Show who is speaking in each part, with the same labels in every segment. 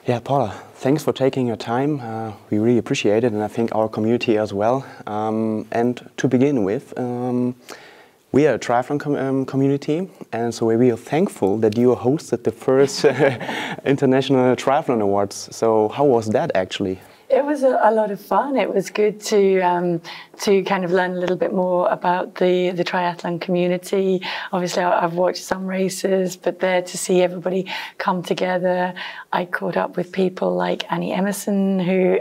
Speaker 1: Yeah, Paula, thanks for taking your time. We really appreciate it, and I think our community as well. And to begin with, we are a triathlon community, and so we are thankful that you hosted the first International Triathlon Awards. So how was that actually?
Speaker 2: It was a lot of fun. It was good to kind of learn a little bit more about the triathlon community. Obviously, I've watched some races, but there to see everybody come together, I caught up with people like Annie Emerson, who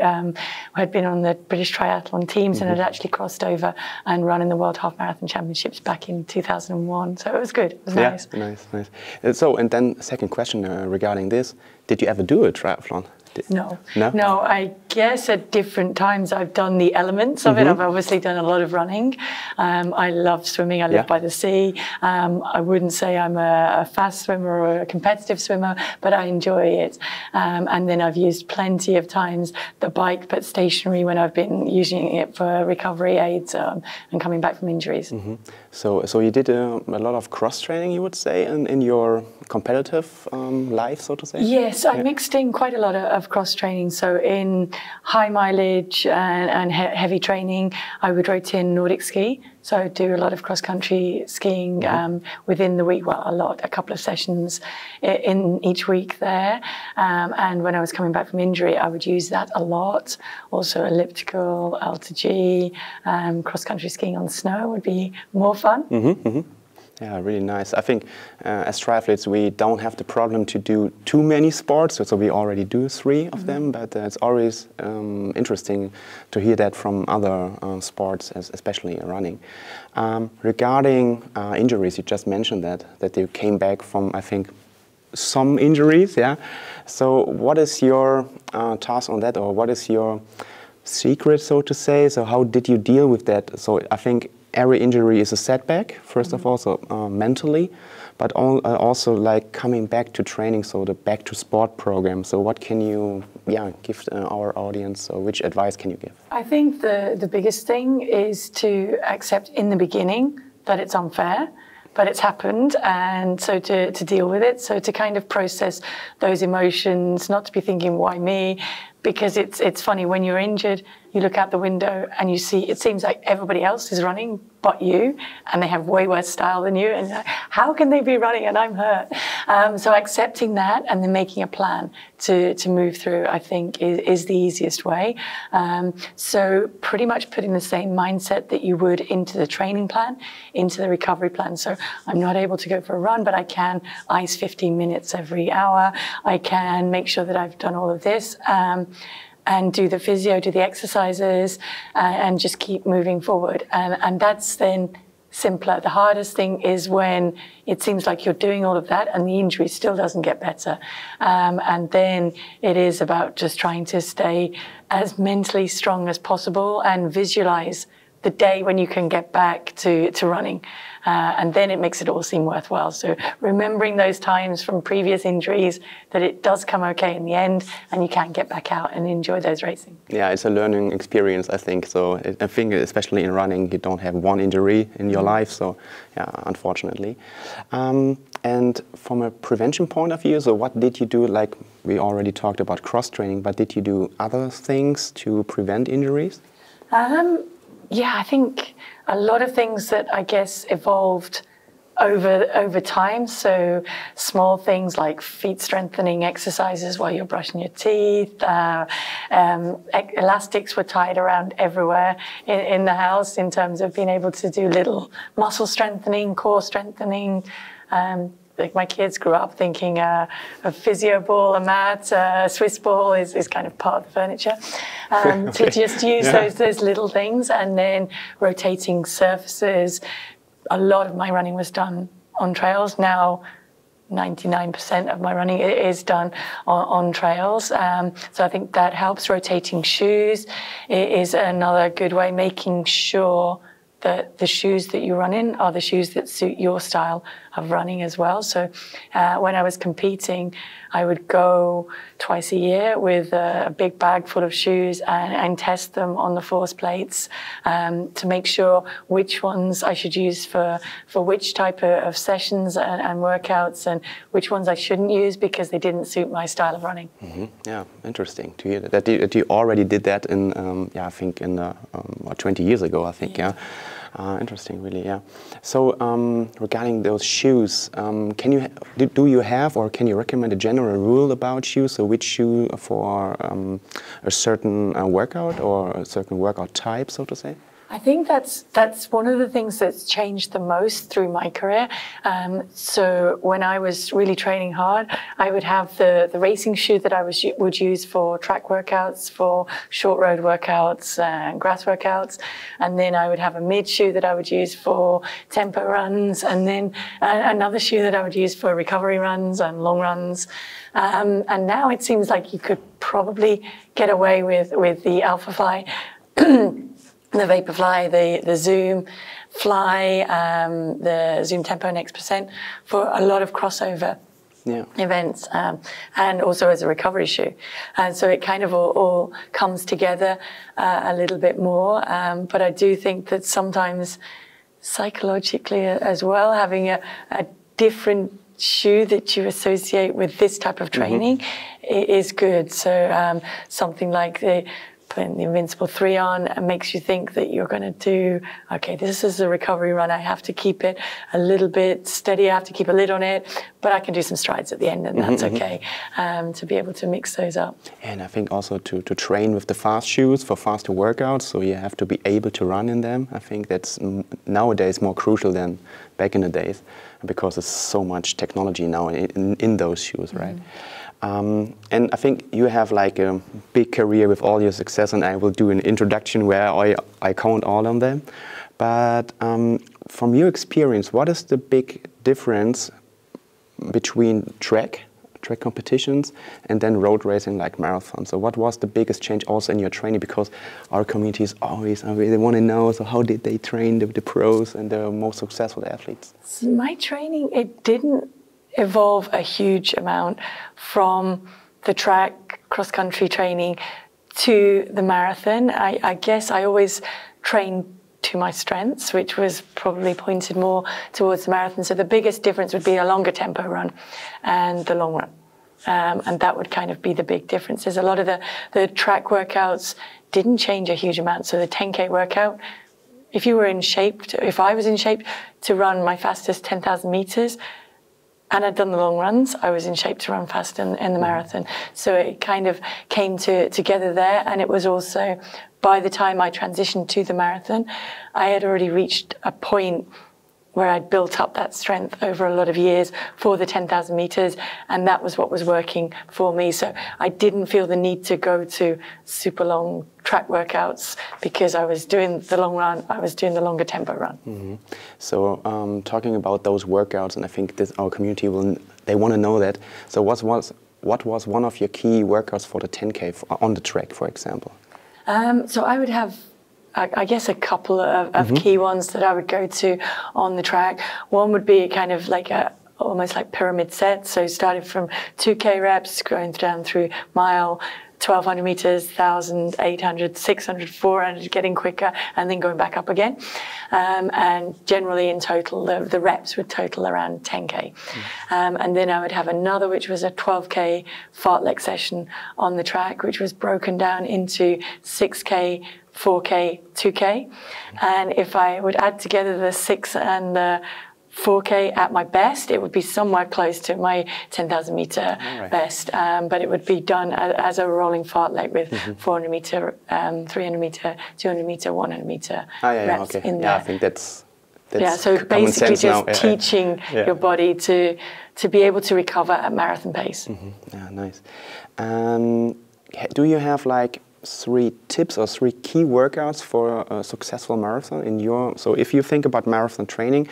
Speaker 2: had been on the British triathlon teams and had actually crossed over and run in the World Half Marathon Championships back in 2001. So it was good. It was nice.
Speaker 1: Nice. So, and then second question regarding this: did you ever do a triathlon?
Speaker 2: No. I guess at different times I've done the elements of it. I've obviously done a lot of running. I love swimming. I live by the sea. I wouldn't say I'm a fast swimmer or a competitive swimmer, but I enjoy it. And then I've used plenty of times the bike, but stationary when I've been using it for recovery aids and coming back from injuries.
Speaker 1: So you did a lot of cross training, you would say, in your competitive life, so to say?
Speaker 2: Yes, I mixed in quite a lot of cross training. So in high mileage and heavy training, I would rotate in Nordic ski. So I do a lot of cross-country skiing within the week, well, a couple of sessions in each week there. And when I was coming back from injury, I would use that a lot. Also elliptical, Alta-G, cross-country skiing on snow would be more fun.
Speaker 1: Yeah, really nice. I think as triathletes, we don't have the problem to do too many sports, so we already do 3 of them, but it's always interesting to hear that from other sports, especially running. Regarding injuries, you just mentioned that you came back from, I think, some injuries, yeah? So what is your task on that, or what is your secret, so to say? So how did you deal with that? So I think every injury is a setback, first of all, so mentally, but also like coming back to training, so the back to sport program. So what can you give our audience, or which advice can you give?
Speaker 2: I think the biggest thing is to accept in the beginning that it's unfair, but it's happened, and so to deal with it, so to kind of process those emotions, not to be thinking, why me? Because it's funny, when you're injured, you look out the window and you see, it seems like everybody else is running but you, and they have way worse style than you, and you're like, how can they be running and I'm hurt? So accepting that and then making a plan to move through, I think, is the easiest way. So pretty much putting the same mindset that you would into the training plan, into the recovery plan. So I'm not able to go for a run, but I can ice 15 minutes every hour. I can make sure that I've done all of this. And do the physio, do the exercises, and just keep moving forward. And that's then simpler. The hardest thing is when it seems like you're doing all of that and the injury still doesn't get better. And then it is about just trying to stay as mentally strong as possible and visualize the day when you can get back to running. And then it makes it all seem worthwhile. So remembering those times from previous injuries, that it does come okay in the end and you can get back out and enjoy those racing.
Speaker 1: Yeah, it's a learning experience, I think. So I think especially in running, you don't have one injury in your life. So yeah, unfortunately. And from a prevention point of view, so what did you do? Like we already talked about cross training, but did you do other things to prevent injuries?
Speaker 2: Yeah, I think a lot of things that I guess evolved over time. So small things like feet strengthening exercises while you're brushing your teeth. Elastics were tied around everywhere in the house in terms of being able to do little muscle strengthening, core strengthening. Like my kids grew up thinking a physio ball, a mat, a Swiss ball is kind of part of the furniture. To just use those little things, and then rotating surfaces. A lot of my running was done on trails. Now 99% of my running is done on trails. So I think that helps. Rotating shoes is another good way, making sure that the shoes that you run in are the shoes that suit your style of running as well. So when I was competing, I would go twice a year with a big bag full of shoes and test them on the force plates to make sure which ones I should use for which type of sessions and workouts, and which ones I shouldn't use because they didn't suit my style of running.
Speaker 1: Yeah, interesting to hear that you already did that in, I think in 20 years ago, I think, yeah. Interesting, really, yeah. So regarding those shoes, do you have or can you recommend a general rule about shoes? So which shoe for a certain workout or a certain workout type, so to say?
Speaker 2: I think that's one of the things that's changed the most through my career. So when I was really training hard, I would have the racing shoe that I would use for track workouts, for short road workouts and grass workouts. And then I would have a mid shoe that I would use for tempo runs. And then another shoe that I would use for recovery runs and long runs. And now it seems like you could probably get away with the Alpha Fly, the Vaporfly, the Zoom Fly, the Zoom Tempo and X% for a lot of crossover events, and also as a recovery shoe. And so it kind of all comes together a little bit more. But I do think that sometimes psychologically as well, having a different shoe that you associate with this type of training is good. So something like putting the Invincible 3 on makes you think that you're going to do, okay, this is a recovery run. I have to keep it a little bit steady. I have to keep a lid on it, but I can do some strides at the end, and that's okay, to be able to mix those up.
Speaker 1: And I think also to train with the fast shoes for faster workouts, so you have to be able to run in them. I think that's nowadays more crucial than back in the days, because there's so much technology now in those shoes, right? And I think you have like a big career with all your success, and I will do an introduction where I count all of them. But from your experience, what is the big difference between track competitions and then road racing like marathon? So what was the biggest change also in your training? Because our community is always, they want to know, so how did they train the pros and the most successful athletes?
Speaker 2: So my training, it didn't evolve a huge amount from the track cross-country training to the marathon. I guess I always trained to my strengths, which was probably pointed more towards the marathon. So the biggest difference would be a longer tempo run and the long run. And that would kind of be the big differences. A lot of the track workouts didn't change a huge amount. So the 10K workout, if you were in shape, if I was in shape to run my fastest 10,000 meters, and I'd done the long runs, I was in shape to run fast in the marathon. So it kind of came together there. And it was also, by the time I transitioned to the marathon, I had already reached a point where I'd built up that strength over a lot of years for the 10,000 meters. And that was what was working for me. So I didn't feel the need to go to super long track workouts because I was doing the long run, I was doing the longer tempo run.
Speaker 1: So talking about those workouts, and I think our community they want to know that. So what was one of your key workouts for the 10K on the track, for example?
Speaker 2: So I would have, I guess, a couple of key ones that I would go to on the track. One would be kind of like almost like pyramid set. So starting from 2K reps, going down through mile, 1,200 meters, 1,000, 800, 600, 400, getting quicker, and then going back up again. And generally in total, the reps would total around 10K. And then I would have another, which was a 12K fartlek session on the track, which was broken down into 6K, 4K, 2K. And if I would add together the 6 and the 4K at my best, it would be somewhere close to my 10,000 meter best. But it would be done as a rolling fartlek with 400 meter, 300 meter, 200 meter, 100 meter reps in there.
Speaker 1: Yeah, I think that's
Speaker 2: so basically just teaching your body to be able to recover at marathon pace.
Speaker 1: Yeah, nice. Do you have like 3 tips or 3 key workouts for a successful marathon in your? So if you think about marathon training,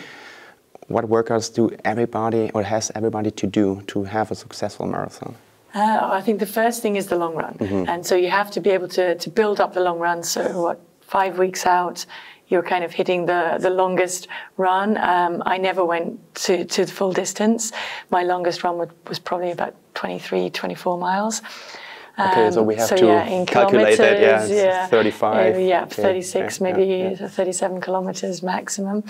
Speaker 1: what workouts do everybody or has everybody to do to have a successful marathon?
Speaker 2: I think the first thing is the long run. And so you have to be able to build up the long run. So 5 weeks out, you're kind of hitting the longest run. I never went to the full distance. My longest run was probably about 23, 24 miles.
Speaker 1: Okay, so we have to calculate that, yeah, 35.
Speaker 2: Yeah,
Speaker 1: okay.
Speaker 2: 36, maybe 37 kilometers maximum.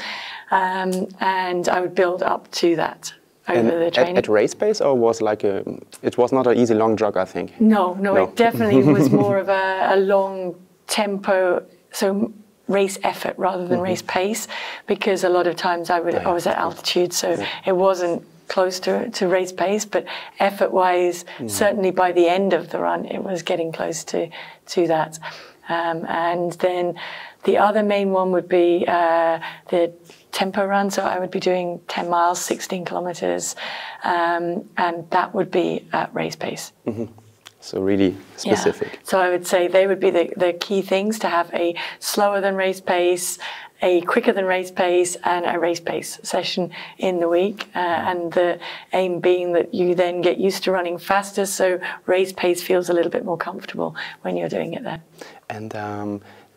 Speaker 2: And I would build up to that over the training.
Speaker 1: At race pace, or was like it was not an easy long jog, I think?
Speaker 2: No, it definitely was more of a long tempo, so race effort rather than race pace, because a lot of times I was at altitude, so it wasn't close to race pace, but effort-wise, certainly by the end of the run, it was getting close to that. And then the other main one would be the tempo run. So I would be doing 10 miles, 16 kilometers, and that would be at race pace.
Speaker 1: So really specific.
Speaker 2: Yeah. So I would say they would be the key things, to have a slower than race pace, a quicker than race pace, and a race pace session in the week. And the aim being that you then get used to running faster, so race pace feels a little bit more comfortable when you're doing it there.
Speaker 1: And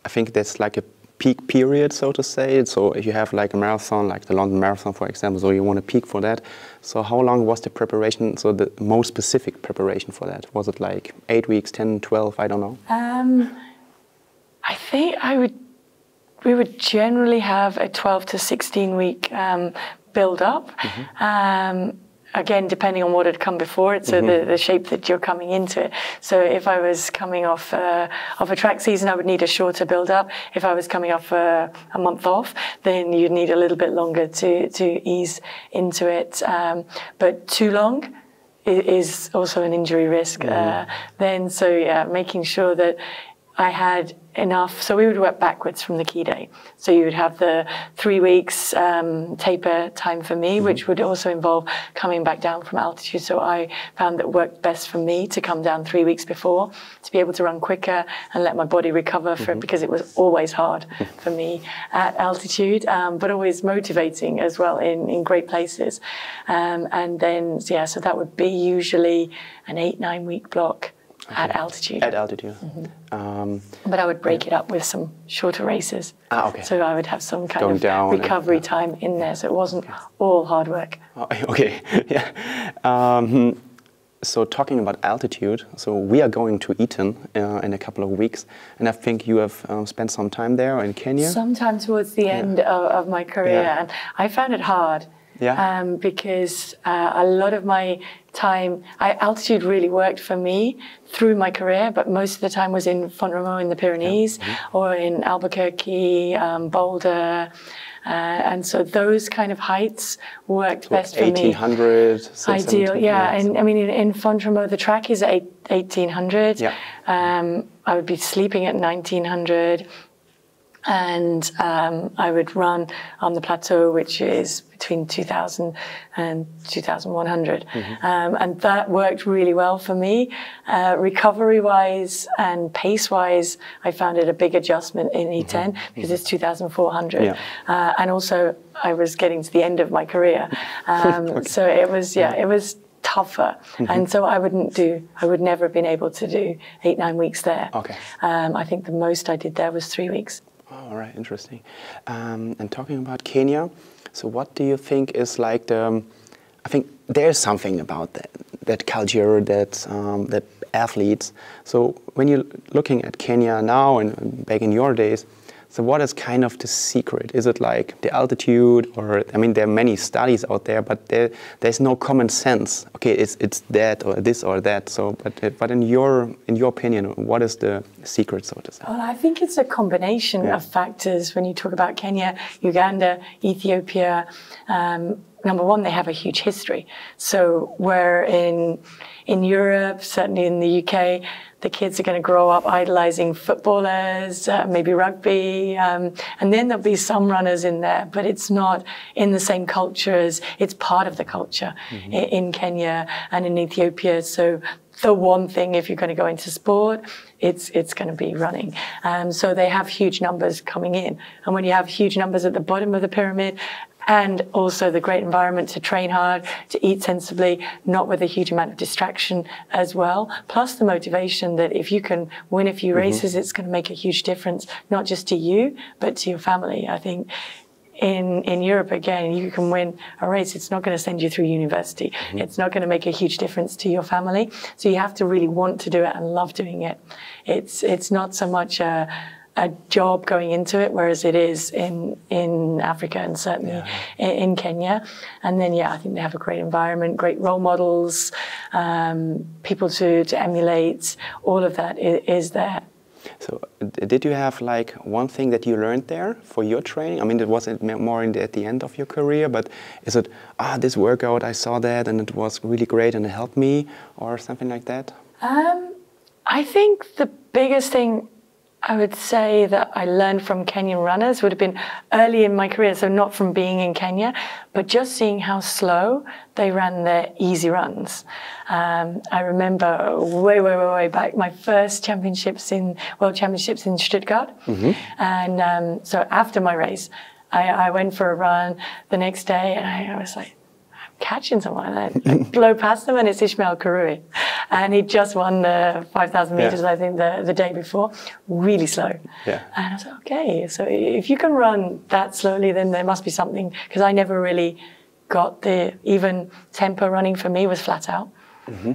Speaker 1: I think that's like a peak period, so to say. So if you have like a marathon, like the London Marathon, for example, so you want to peak for that. So how long was the preparation, so the most specific preparation for that? Was it like 8 weeks, 10, 12, I don't know?
Speaker 2: I think we would generally have a 12 to 16 week build up. Again, depending on what had come before it, so the shape that you're coming into it. So if I was coming off a track season, I would need a shorter build up. If I was coming off a month off, then you'd need a little bit longer to ease into it. But too long is also an injury risk. Then, so yeah, making sure that I had enough. So we would work backwards from the key day. So you would have the 3 weeks taper time for me, which would also involve coming back down from altitude. So I found that it worked best for me to come down 3 weeks before, to be able to run quicker and let my body recover for it, because it was always hard for me at altitude, but always motivating as well in great places. And then, yeah, so that would be usually an 8-9 week block. At altitude.
Speaker 1: At altitude.
Speaker 2: But I would break it up with some shorter races.
Speaker 1: Okay.
Speaker 2: So I would have some kind of recovery time in there, so it wasn't all hard work.
Speaker 1: Okay, yeah. So talking about altitude, so we are going to Eton in a couple of weeks, and I think you have spent some time there in Kenya?
Speaker 2: Sometime towards the end of my career, and I found it hard.
Speaker 1: Yeah.
Speaker 2: Because a lot of my time, altitude really worked for me through my career, but most of the time was in Font-Romeu in the Pyrenees, or in Albuquerque, Boulder, and so those kind of heights worked best for me. 1800, ideal, yeah. And I mean, in Font-Romeu, the track is at 1800. Yeah. I would be sleeping at 1900. And I would run on the plateau, which is between 2000 and 2100. And that worked really well for me. Recovery-wise and pace-wise, I found it a big adjustment in E10 because it's 2400. Yeah. And also, I was getting to the end of my career. So it was, it was tougher. And so I would never have been able to do 8-9 weeks there. Okay. I think the most I did there was 3 weeks.
Speaker 1: All right, interesting. And talking about Kenya, so what do you think is like I think there's something about that culture, that athletes. So when you're looking at Kenya now and back in your days, so what is kind of the secret? Is it like the altitude, or, I mean, there are many studies out there, but there's no common sense. Okay, it's that or this or that. So, but in your opinion, what is the secret, so to say?
Speaker 2: Well, I think it's a combination of factors when you talk about Kenya, Uganda, Ethiopia. Number one, they have a huge history. So where in Europe, certainly in the UK, the kids are going to grow up idolizing footballers, maybe rugby, and then there'll be some runners in there, but it's not in the same culture as, it's part of the culture in Kenya and in Ethiopia. So the one thing, if you're going to go into sport, it's going to be running. So they have huge numbers coming in. And when you have huge numbers at the bottom of the pyramid, and also the great environment to train hard, to eat sensibly, not with a huge amount of distraction as well, plus the motivation that if you can win a few races, it's going to make a huge difference, not just to you, but to your family. I think in Europe, again, you can win a race. It's not going to send you through university. It's not going to make a huge difference to your family. So you have to really want to do it and love doing it. It's not so much a job going into it, whereas it is in Africa and certainly in Kenya. And then, I think they have a great environment, great role models, people to emulate. All of that is there.
Speaker 1: So did you have like one thing that you learned there for your training? I mean, it wasn't more at the end of your career, but is it, this workout, I saw that and it was really great and it helped me, or something like that?
Speaker 2: I think the biggest thing I would say that I learned from Kenyan runners would have been early in my career, so not from being in Kenya, but just seeing how slow they ran their easy runs. I remember way back, my first World Championships in Stuttgart. And so after my race, I went for a run the next day and I was like, catching someone. I blow past them and it's Ishmael Karui. And he just won the 5,000 meters, I think, the day before. Really slow. And I was like, okay, so if you can run that slowly, then there must be something, because I never really got even tempo running for me was flat out.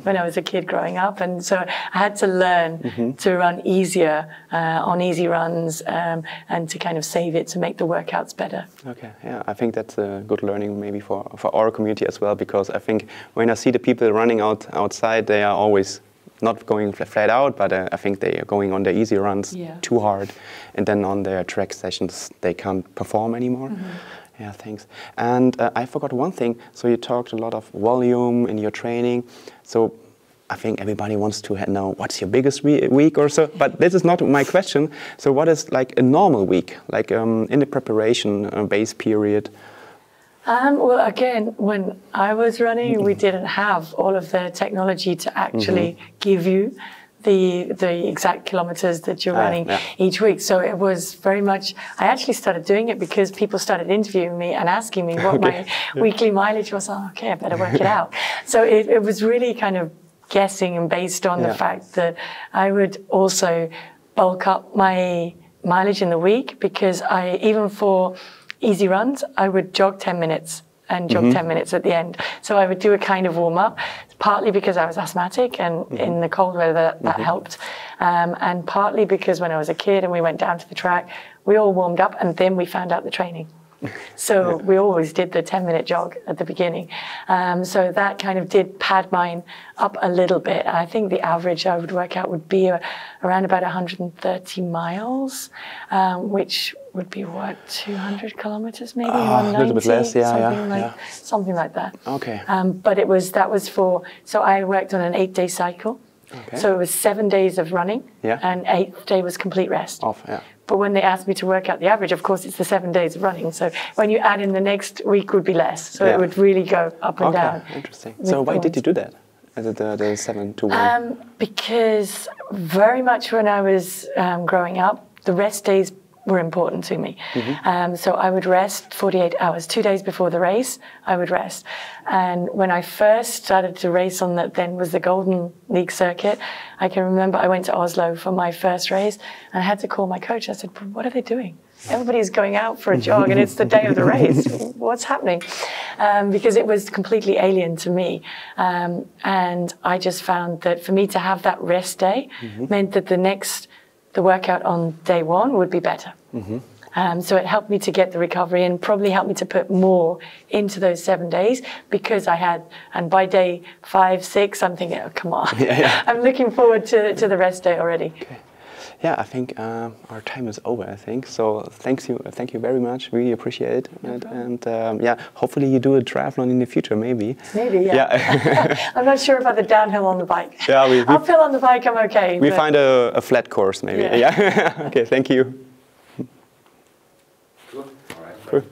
Speaker 2: When I was a kid growing up, and so I had to learn to run easier on easy runs and to kind of save it to make the workouts better. Okay,
Speaker 1: I think that's a good learning maybe for our community as well, because I think when I see the people running outside, they are always not going flat out, but I think they are going on their easy runs too hard, and then on their track sessions they can't perform anymore. Yeah, thanks. And I forgot one thing. So you talked a lot of volume in your training. So I think everybody wants to know what's your biggest week or so. But this is not my question. So what is like a normal week, like in the preparation base period?
Speaker 2: Well, again, when I was running, we didn't have all of the technology to actually give you the exact kilometers that you're running each week. So it was very much, I actually started doing it because people started interviewing me and asking me what my weekly mileage was. Oh, okay, I better work it out. So it was really kind of guessing and based on the fact that I would also bulk up my mileage in the week, because even for easy runs, I would jog 10 minutes and jog 10 minutes at the end. So I would do a kind of warm up, partly because I was asthmatic and in the cold weather that helped. And partly because when I was a kid and we went down to the track, we all warmed up and then we found out the training. So we always did the 10-minute jog at the beginning. So that kind of did pad mine up a little bit. I think the average I would work out would be around about 130 miles, which would be what, 200 kilometers maybe?
Speaker 1: A little bit less,
Speaker 2: something like that.
Speaker 1: Okay.
Speaker 2: But that was so I worked on an 8-day cycle. Okay. So it was 7 days of running, and 8th day was complete rest. But when they asked me to work out the average, of course, it's the 7 days of running. So when you add in the next week would be less. So it would really go up and down.
Speaker 1: Interesting. So why did you do that? Is it the 7 to 1?
Speaker 2: Because very much when I was growing up, the rest days were important to me. So I would rest 48 hours, 2 days before the race, I would rest. And when I first started to race on that then was the Golden League circuit, I can remember I went to Oslo for my first race and I had to call my coach. I said, what are they doing? Everybody's going out for a jog and it's the day of the race. What's happening? Because it was completely alien to me. And I just found that for me to have that rest day meant that the workout on day 1 would be better. So it helped me to get the recovery and probably helped me to put more into those 7 days, because I had, and by day 5, 6, I'm thinking, oh, come on. I'm looking forward to the rest day already.
Speaker 1: Okay. Yeah, I think our time is over, I think. So thank you very much. Really appreciate it. And hopefully you do a triathlon in the future, maybe.
Speaker 2: Maybe, I'm not sure about the downhill on the bike. Uphill on the bike, I'm okay.
Speaker 1: We find a flat course, maybe. Okay, thank you.
Speaker 3: Cool. All right.
Speaker 1: Cool.